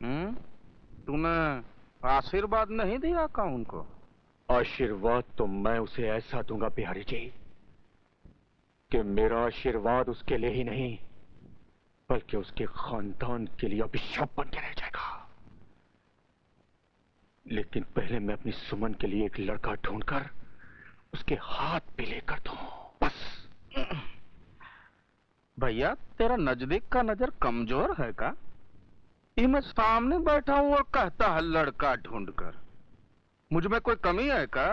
तूने आशीर्वाद नहीं दिया का उनको? आशीर्वाद तो मैं उसे ऐसा दूंगा बिहारी जी कि मेरा आशीर्वाद उसके लिए ही नहीं बल्कि उसके खानदान के लिए अभिशाप बन के रह जाएगा। लेकिन पहले मैं अपनी सुमन के लिए एक लड़का ढूंढकर उसके हाथ पे लेकर दूं, बस। भैया तेरा नजदीक का नजर कमजोर है का? ये मैं सामने बैठा हूँ और कहता है लड़का ढूंढकर। मुझ में कोई कमी है का?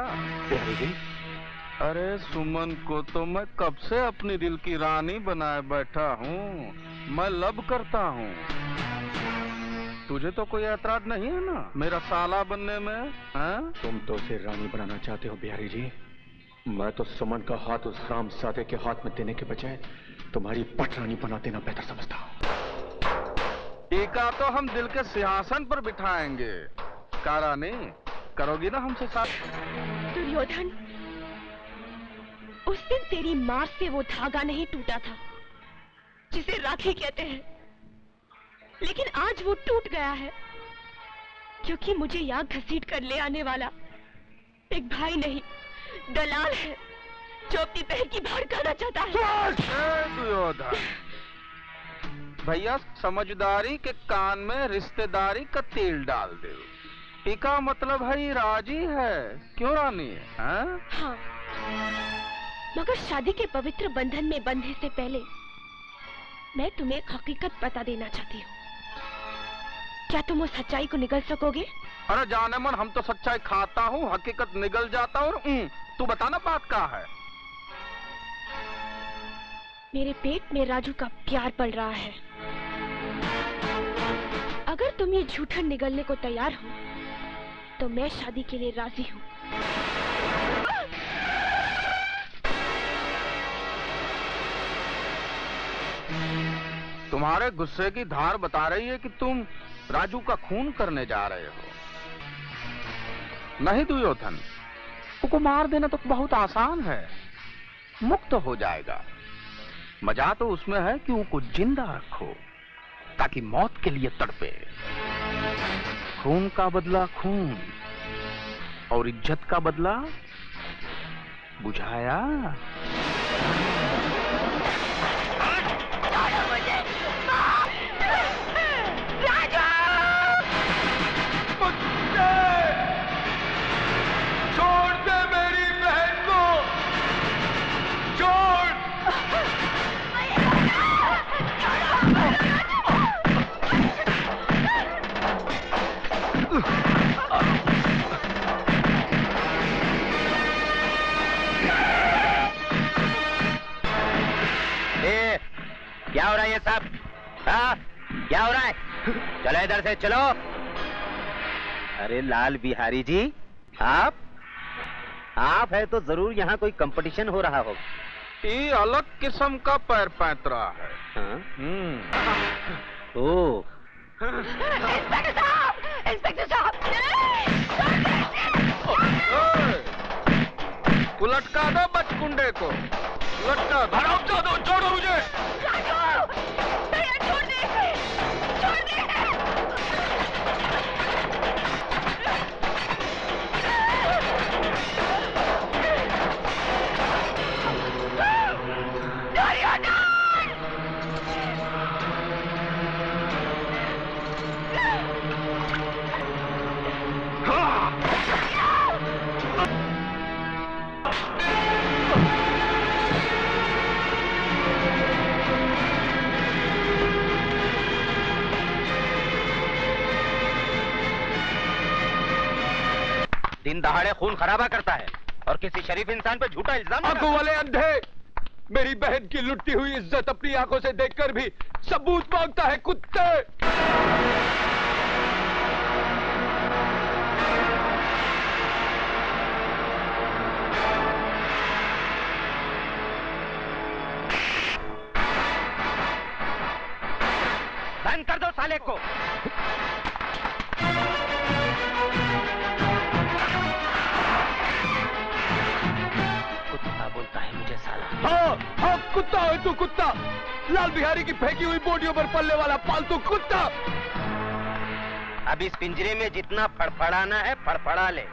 बिहारी जी, अरे सुमन को तो मैं कब से अपनी दिल की रानी बनाए बैठा हूँ। मैं लब करता हूँ। तुझे तो कोई ऐतराज नहीं है ना मेरा साला बनने में? हैं? तुम तो उसे रानी बनाना चाहते हो बिहारी जी। मैं तो सुमन का हाथ उस रामजादे के हाथ में देने के बजाय तुम्हारी पटरानी बना देना बेहतर समझता हूँ। टीका तो हम दिल के सिंहासन पर बिठाएंगे। का रानी करोगी ना हमसे साथ? दुर्योधन, उस दिन तेरी मां से वो धागा नहीं टूटा था जिसे राखी कहते हैं, लेकिन आज वो टूट गया है क्योंकि मुझे यहाँ घसीट कर ले आने वाला एक भाई नहीं दलाल है जो अपनी बहन की भड़काना चाहता है। दुर्योधन, भैया समझदारी के कान में रिश्तेदारी का तेल डाल दे। टीका मतलब है ये राजी है, क्यों रानी है? हाँ, मगर शादी के पवित्र बंधन में बंधने से पहले मैं तुम्हें एक हकीकत बता देना चाहती हूँ। क्या तुम उस सच्चाई को निगल सकोगे? अरे जाने मन, हम तो सच्चाई खाता हूँ, हकीकत निगल जाता हूँ। तू बताना बात क्या है? मेरे पेट में राजू का प्यार पल रहा है। अगर तुम ये झूठन निगलने को तैयार हो तो मैं शादी के लिए राजी हूँ। तुम्हारे गुस्से की धार बता रही है कि तुम राजू का खून करने जा रहे हो। नहीं दुर्योधन, उसको मार देना तो बहुत आसान है, मुक्त हो जाएगा। मजा तो उसमें है कि उसको जिंदा रखो ताकि मौत के लिए तड़पे। खून का बदला खून और इज्जत का बदला बुझाया। छोड़ दे मेरी बहन को, छोड़। क्या हो रहा है ये सब? हाँ, क्या हो रहा है? चलो इधर से चलो। अरे लाल बिहारी जी, आप है तो जरूर यहाँ कोई कंपटीशन हो रहा होगा। ये अलग किस्म का पैर पैंतरा है। हाँ? ओ इंस्पेक्टर साहब, इंस्पेक्टर साहब, लटका दो बचकुंडे को, लटका दो। छोड़ो मुझे। छोड़ दे, छोड़ दे। दिन दहाड़े खून खराबा करता है और किसी शरीफ इंसान पे झूठा इल्जाम। आंखों वाले अंधे, मेरी बहन की लुटती हुई इज्जत अपनी आंखों से देखकर भी सबूत मांगता है, कुत्ते। बंद कर दो साले को। कुत्ता बोलता है मुझे साला। हाँ, कुत्ता है तू, कुत्ता। लाल बिहारी की फेंकी हुई बोटियों पर पलने वाला पालतू कुत्ता। अब इस पिंजरे में जितना फड़फड़ाना है फड़फड़ा ले,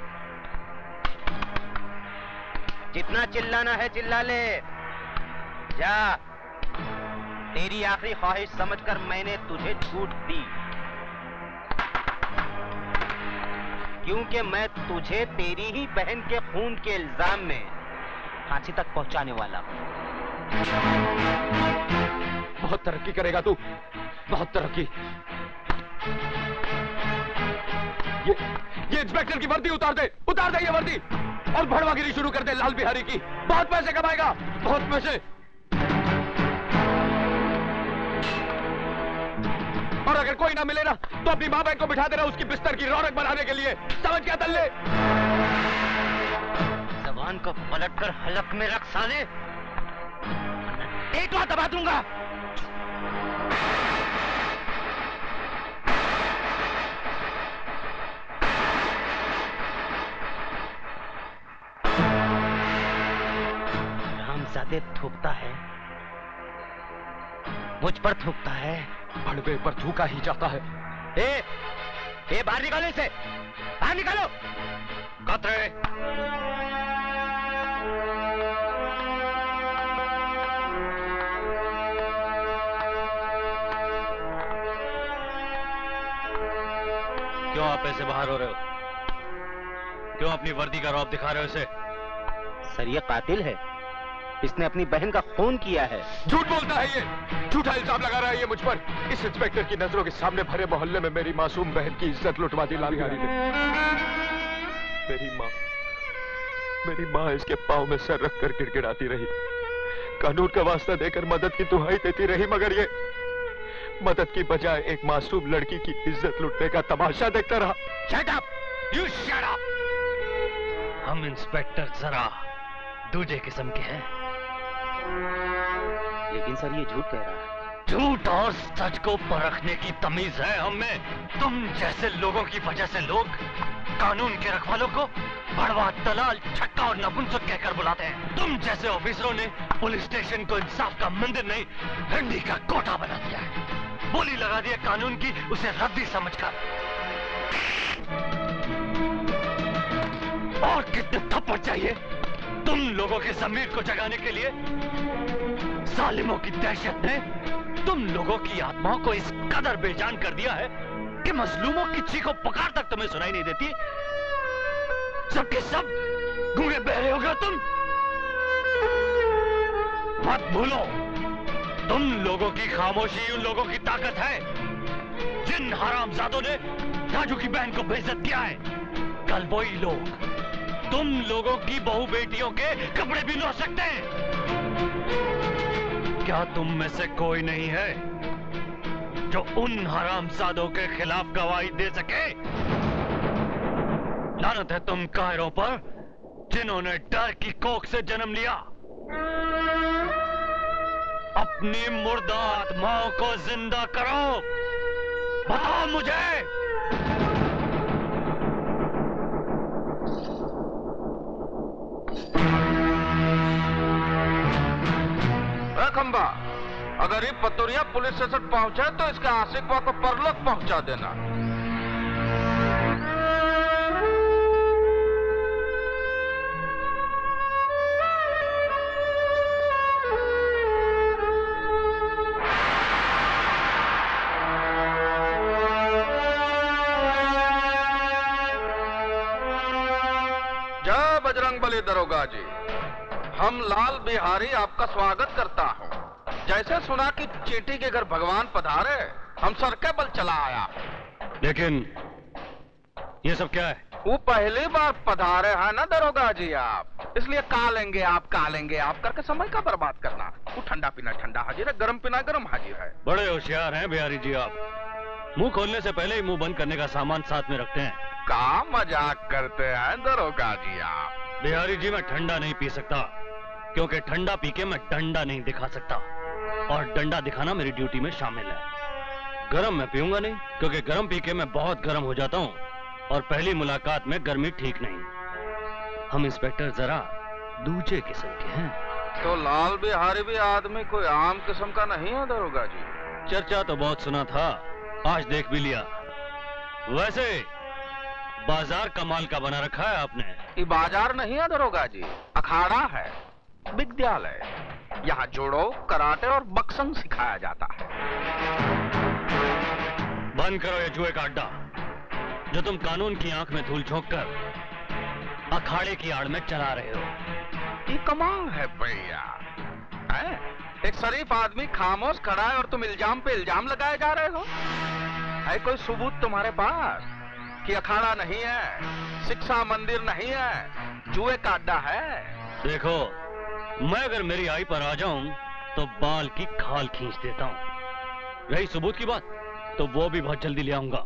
जितना चिल्लाना है चिल्ला ले। जा, तेरी आखिरी ख्वाहिश समझकर मैंने तुझे छूट दी, क्योंकि मैं तुझे तेरी ही बहन के खून के इल्जाम में फांसी तक पहुंचाने वाला हूं। बहुत तरक्की करेगा तू, बहुत तरक्की। ये इंस्पेक्टर की वर्दी उतार दे ये वर्दी, और भड़वागिरी शुरू कर दे लाल बिहारी की। बहुत पैसे कमाएगा, बहुत पैसे। और अगर कोई ना मिले ना तो अपनी माँ बहन को बिठा देना उसकी बिस्तर की रौनक बढ़ाने के लिए। समझ क्या दल्ले? जबान को पलट कर हलक में रख साले, एक बात दबा दूंगा। रामजादे थूकता है, मुझ पर थूकता है, भड़वे पर थूका ही जाता है। ए, बाहर निकालो इसे, बाहर निकालो। कतरे क्यों आप ऐसे बाहर हो रहे हो? क्यों अपनी वर्दी का रौब दिखा रहे हो इसे? सर ये कातिल है, इसने अपनी बहन का खून किया है। झूठ बोलता है ये, झूठा इल्जाम लगा रहा है ये मुझ पर। इस इंस्पेक्टर की नजरों के सामने भरे मोहल्ले में मेरी मासूम बहन की इज्जत लुटवा दी लाल बिहारी ने। मेरी माँ इसके पाँव में सर रख कर गिड़गिड़ाती रही, कानून का वास्ता देकर मदद की दुहाई देती रही, मगर ये मदद की बजाय एक मासूम लड़की की इज्जत लुटने का तमाशा देखता रहा। Shut up! You shut up! हम इंस्पेक्टर जरा दूजे किस्म के हैं। लेकिन सर ये झूठ कह रहा है। झूठ और सच को परखने की तमीज है हमें। तुम जैसे लोगों की वजह से लोग कानून के रखवालों को भड़वा, दलाल, छक्का और नपुंसक कहकर बुलाते हैं। तुम जैसे ऑफिसरों ने पुलिस स्टेशन को इंसाफ का मंदिर नहीं, डंडी का कोठा बना दिया है। बोली लगा दी है कानून की, उसे रद्दी समझकर। और कितने थप्पड़ चाहिए तुम लोगों के ज़मीर को जगाने के लिए? जालिमों की दहशत ने तुम लोगों की आत्माओं को इस कदर बेजान कर दिया है कि मजलूमों की चीखों पुकार तक तुम्हें सुनाई नहीं देती। सबके सब गूंगे बहरे हो गए तुम। मत भूलो, तुम लोगों की खामोशी उन लोगों की ताकत है जिन हरामजादों ने राजू की बहन को बेइज्जत किया है। कल वही लोग तुम लोगों की बहू बेटियों के कपड़े भी लो सकते हैं। क्या तुम में से कोई नहीं है जो उन हरामजादों के खिलाफ गवाही दे सके? लानत है तुम कायरों पर जिन्होंने डर की कोख से जन्म लिया। अपनी मुर्दा आत्माओं को जिंदा करो। बताओ मुझे। खंबा, अगर ये पतोरिया पुलिस स्टेशन पहुंचे तो इसके आशिकवा को परलोक पहुंचा देना। जय बजरंगबली दरोगा जी, हम लाल बिहारी आपका स्वागत करता हूँ। जैसे सुना कि चींटी के घर भगवान पधारे, हम सर के बल चला आया। लेकिन ये सब क्या है? वो पहली बार पधारे हैं ना दरोगा जी आप, इसलिए कालेंगे आप करके समय का बर्बाद करना। वो ठंडा पीना ठंडा हाजिर है, गरम पीना गरम हाजिर है। बड़े होशियार हैं बिहारी जी आप। मुंह खोलने से पहले ही मुंह बंद करने का सामान साथ में रखते हैं। का मजाक करते हैं दरोगा जी आप? बिहारी जी मैं ठंडा नहीं पी सकता, क्योंकि ठंडा पी के मैं डंडा नहीं दिखा सकता, और डंडा दिखाना मेरी ड्यूटी में शामिल है। गरम मैं पीऊंगा नहीं, क्योंकि गरम पी के मैं बहुत गरम हो जाता हूँ, और पहली मुलाकात में गर्मी ठीक नहीं। हम इंस्पेक्टर जरा दूजे किस्म के हैं। तो लाल बिहारी भी आदमी कोई आम किस्म का नहीं है दरोगा जी? चर्चा तो बहुत सुना था, आज देख भी लिया। वैसे बाजार कमाल का बना रखा है आपने। ये बाजार नहीं है दरोगा जी, अखाड़ा है, विद्यालय। यहाँ जोड़ो, कराटे और बक्संग सिखाया जाता है। बंद करो ये जुए का अड्डा, जो तुम कानून की आंख में धूल झोंक कर अखाड़े की आड़ में चला रहे हो। ये कमाल है भैया, एक शरीफ आदमी खामोश खड़ा है और तुम इल्जाम पे इल्जाम लगाए जा रहे हो। है कोई सबूत तुम्हारे पास कि अखाड़ा नहीं है, शिक्षा मंदिर नहीं है, जुए का अड्डा है? देखो, मैं अगर मेरी आई पर आ जाऊं तो बाल की खाल खींच देता हूं। रही सबूत की बात, तो वो भी बहुत जल्दी ले आऊंगा।